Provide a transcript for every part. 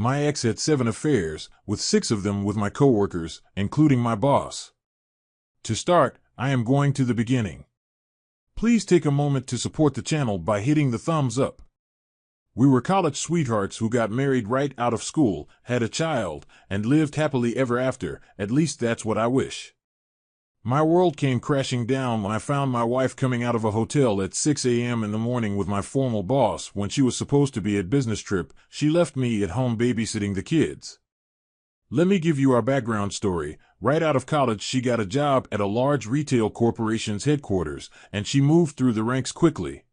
My ex had 7 affairs, with 6 of them with my coworkers, including my boss. To start, I am going to the beginning. Please take a moment to support the channel by hitting the thumbs up. We were college sweethearts who got married right out of school, had a child, and lived happily ever after. At least that's what I wish. My world came crashing down when I found my wife coming out of a hotel at 6 a.m. in the morning with my formal boss when she was supposed to be at business trip. She left me at home babysitting the kids. Let me give you our background story. Right out of college, she got a job at a large retail corporation's headquarters, and she moved through the ranks quickly.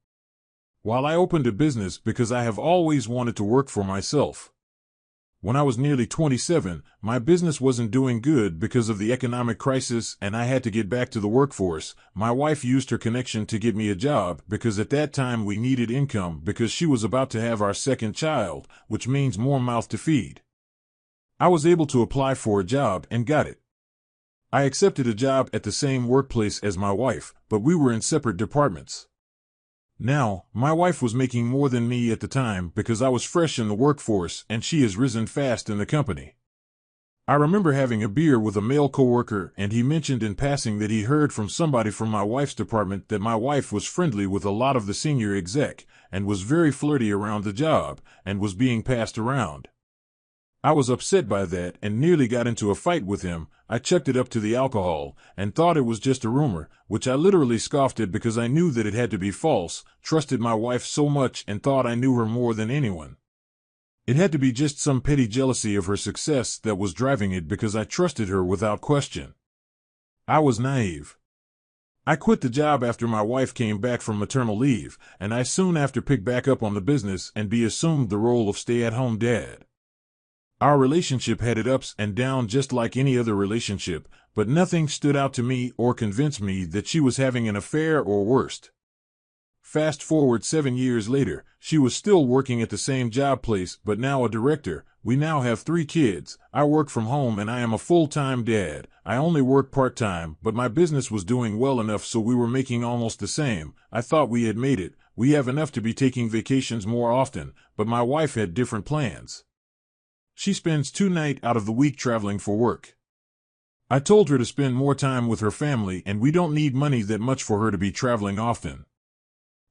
While I opened a business because I have always wanted to work for myself. When I was nearly 27, my business wasn't doing good because of the economic crisis and I had to get back to the workforce. My wife used her connection to get me a job because at that time we needed income because she was about to have our second child, which means more mouth to feed. I was able to apply for a job and got it. I accepted a job at the same workplace as my wife, but we were in separate departments. Now, my wife was making more than me at the time because I was fresh in the workforce and she has risen fast in the company. I remember having a beer with a male coworker and he mentioned in passing that he heard from somebody from my wife's department that my wife was friendly with a lot of the senior exec and was very flirty around the job and was being passed around. I was upset by that and nearly got into a fight with him. I chucked it up to the alcohol and thought it was just a rumor, which I literally scoffed at because I knew that it had to be false, trusted my wife so much and thought I knew her more than anyone. It had to be just some petty jealousy of her success that was driving it because I trusted her without question. I was naive. I quit the job after my wife came back from maternal leave, and I soon after picked back up on the business and assumed the role of stay-at-home dad. Our relationship had its ups and downs just like any other relationship, but nothing stood out to me or convinced me that she was having an affair or worse. Fast forward 7 years later, she was still working at the same job place but now a director. We now have 3 kids. I work from home and I am a full-time dad. I only work part-time, but my business was doing well enough so we were making almost the same. I thought we had made it. We have enough to be taking vacations more often, but my wife had different plans. She spends 2 nights out of the week traveling for work. I told her to spend more time with her family and we don't need money that much for her to be traveling often.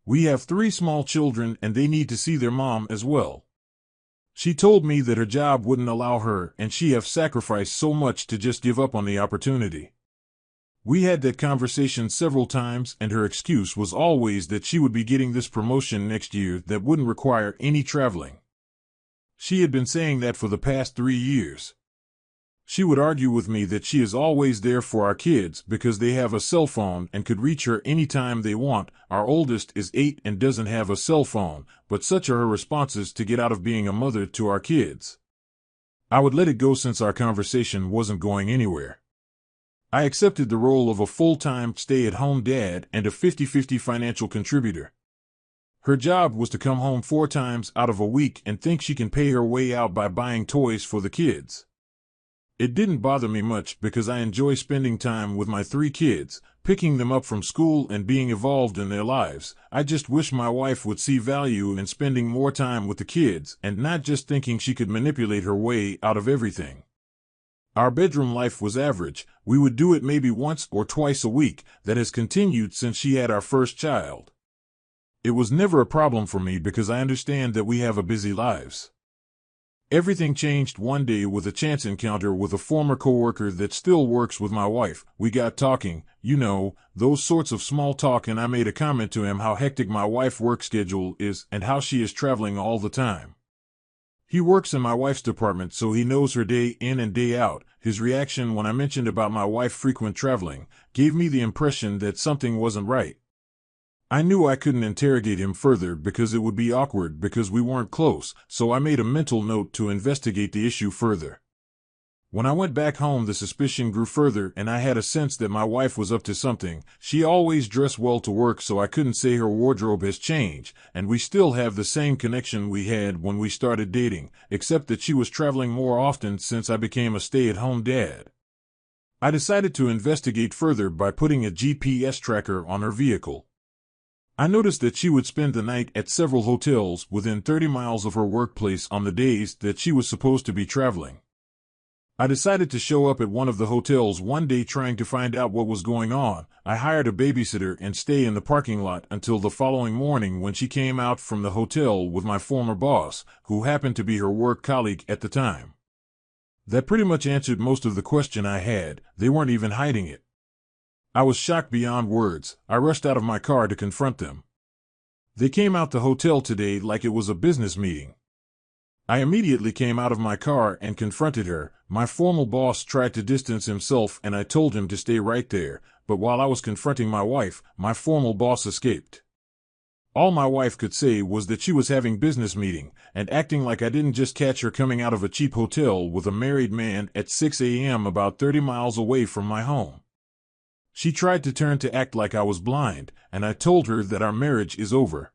We have 3 small children and they need to see their mom as well. She told me that her job wouldn't allow her and she have sacrificed so much to just give up on the opportunity. We had that conversation several times and her excuse was always that she would be getting this promotion next year that wouldn't require any traveling. She had been saying that for the past 3 years. She would argue with me that she is always there for our kids because they have a cell phone and could reach her anytime they want. Our oldest is 8 and doesn't have a cell phone, but such are her responses to get out of being a mother to our kids. I would let it go since our conversation wasn't going anywhere. I accepted the role of a full-time stay-at-home dad and a 50-50 financial contributor. Her job was to come home 4 times out of a week and think she can pay her way out by buying toys for the kids. It didn't bother me much because I enjoy spending time with my 3 kids, picking them up from school and being involved in their lives. I just wish my wife would see value in spending more time with the kids and not just thinking she could manipulate her way out of everything. Our bedroom life was average. We would do it maybe once or twice a week. That has continued since she had our first child. It was never a problem for me because I understand that we have a busy lives. Everything changed one day with a chance encounter with a former coworker that still works with my wife. We got talking, those sorts of small talk, and I made a comment to him how hectic my wife's work schedule is and how she is traveling all the time. He works in my wife's department, so he knows her day in and day out. His reaction when I mentioned about my wife frequent traveling gave me the impression that something wasn't right. I knew I couldn't interrogate him further because it would be awkward because we weren't close, so I made a mental note to investigate the issue further. When I went back home, the suspicion grew further and I had a sense that my wife was up to something. She always dressed well to work, so I couldn't say her wardrobe has changed, and we still have the same connection we had when we started dating, except that she was traveling more often since I became a stay-at-home dad. I decided to investigate further by putting a GPS tracker on her vehicle. I noticed that she would spend the night at several hotels within 30 miles of her workplace on the days that she was supposed to be traveling. I decided to show up at one of the hotels one day trying to find out what was going on. I hired a babysitter and stay in the parking lot until the following morning when she came out from the hotel with my former boss, who happened to be her work colleague at the time. That pretty much answered most of the question I had. They weren't even hiding it. I was shocked beyond words. I rushed out of my car to confront them. They came out the hotel today like it was a business meeting. I immediately came out of my car and confronted her. My former boss tried to distance himself and I told him to stay right there, but while I was confronting my wife, my former boss escaped. All my wife could say was that she was having business meeting and acting like I didn't just catch her coming out of a cheap hotel with a married man at 6 a.m. about 30 miles away from my home. She tried to turn to act like I was blind, and I told her that our marriage is over.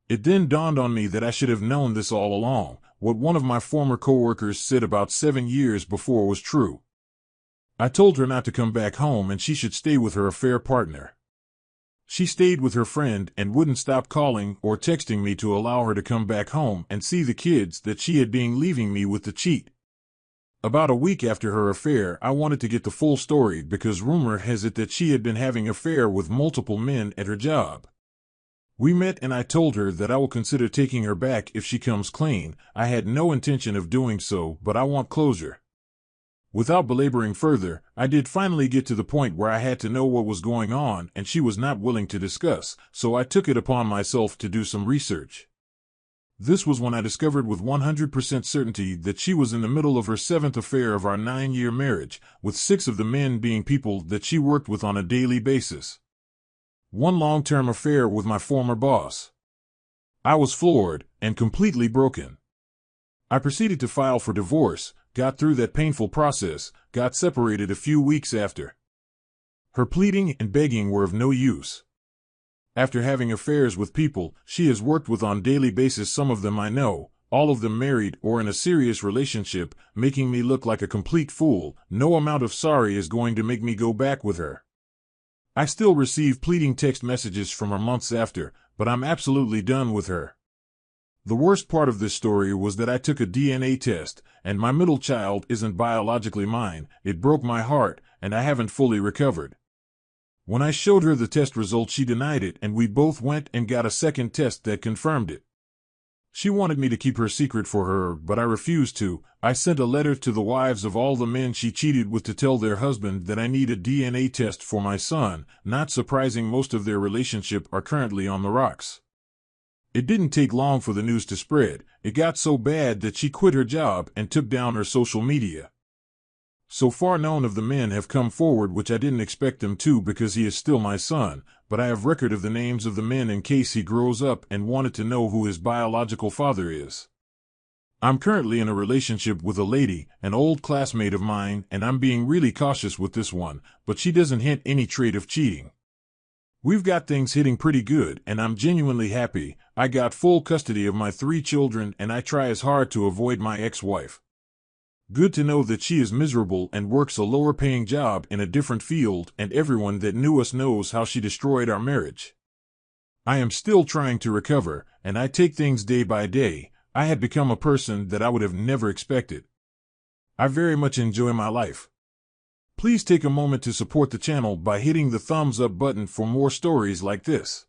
It then dawned on me that I should have known this all along. What one of my former coworkers said about 7 years before was true. I told her not to come back home and she should stay with her affair partner. She stayed with her friend and wouldn't stop calling or texting me to allow her to come back home and see the kids that she had been leaving me with the cheat. About a week after her affair, I wanted to get the full story because rumor has it that she had been having an affair with multiple men at her job. We met and I told her that I will consider taking her back if she comes clean. I had no intention of doing so, but I want closure. Without belaboring further, I did finally get to the point where I had to know what was going on and she was not willing to discuss, so I took it upon myself to do some research. This was when I discovered with 100% certainty that she was in the middle of her 7th affair of our 9-year marriage, with 6 of the men being people that she worked with on a daily basis. One long-term affair with my former boss. I was floored and completely broken. I proceeded to file for divorce, got through that painful process, got separated a few weeks after. Her pleading and begging were of no use. After having affairs with people she has worked with on a daily basis, some of them I know, all of them married or in a serious relationship, making me look like a complete fool, no amount of sorry is going to make me go back with her. I still receive pleading text messages from her months after, but I'm absolutely done with her. The worst part of this story was that I took a DNA test, and my middle child isn't biologically mine. It broke my heart, and I haven't fully recovered. When I showed her the test results, she denied it, and we both went and got a second test that confirmed it. She wanted me to keep her secret for her, but I refused to. I sent a letter to the wives of all the men she cheated with to tell their husband that I need a DNA test for my son. Not surprising, most of their relationship are currently on the rocks. It didn't take long for the news to spread. It got so bad that she quit her job and took down her social media. So far none of the men have come forward, which I didn't expect them to because he is still my son, but I have record of the names of the men in case he grows up and wanted to know who his biological father is. I'm currently in a relationship with a lady, an old classmate of mine, and I'm being really cautious with this one, but she doesn't hint any trait of cheating. We've got things hitting pretty good, and I'm genuinely happy. I got full custody of my 3 children, and I try as hard to avoid my ex-wife. Good to know that she is miserable and works a lower-paying job in a different field, and everyone that knew us knows how she destroyed our marriage. I am still trying to recover, and I take things day by day. I had become a person that I would have never expected. I very much enjoy my life. Please take a moment to support the channel by hitting the thumbs up button for more stories like this.